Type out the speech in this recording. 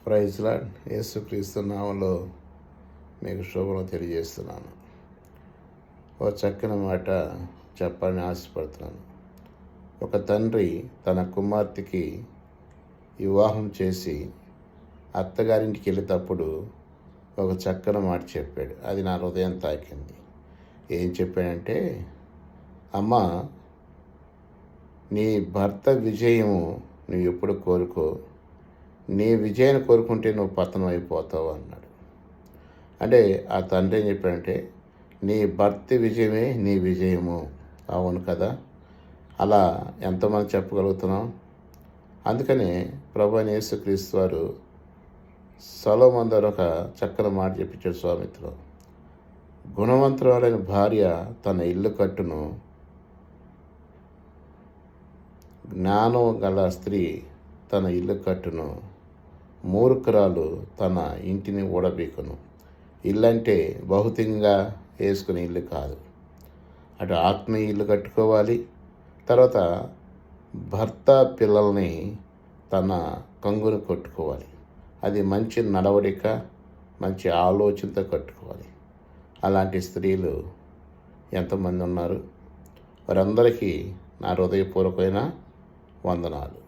Praise lord. యేసుక్రీస్తు నామములో మీకు శుభములు తెలియజేస్తున్నాను. ఓ చక్కని మాట చెప్పాలని ఆశపడుతున్నాను. ఒక తండ్రి తన కుమార్తెకి వివాహం చేసి అత్తగారింటికి వెళ్ళేటప్పుడు ఒక చక్కని మాట చెప్పాడు. అది నా హృదయం తాకింది. ఏం చెప్పాడంటే, అమ్మ, నీ భర్త విజయము నువ్వు ఎప్పుడు కోరుకో, నీ విజయాన్ని కోరుకుంటే నువ్వు పతనం అయిపోతావు అన్నాడు. అంటే ఆ తండ్రి ఏం చెప్పాడంటే, నీ భర్త విజయమే నీ విజయము. అవును కదా, అలా ఎంతమంది చెప్పగలుగుతున్నాం? అందుకనే ప్రభువైన యేసుక్రీస్తు వారు సొలొమోను ద్వారా ఒక చక్కని మాట చెప్పించాడు స్వామిత్రులు. గుణవంతురాలైన భార్య తన ఇల్లు కట్టును, జ్ఞానం గల స్త్రీ తన ఇల్లు కట్టును, మూర్ఖురాలు తన ఇంటిని ఊడబీకును. ఇల్లు అంటే భౌతికంగా వేసుకునే ఇల్లు కాదు. అటు ఆత్మీయ ఇల్లు కట్టుకోవాలి. తర్వాత భర్త పిల్లల్ని తన కంగును కొట్టుకోవాలి. అది మంచి నడవడిక, మంచి ఆలోచనతో కట్టుకోవాలి. అలాంటి స్త్రీలు ఎంతమంది ఉన్నారు? వారందరికీ నా హృదయపూర్వకమైన వందనాలు.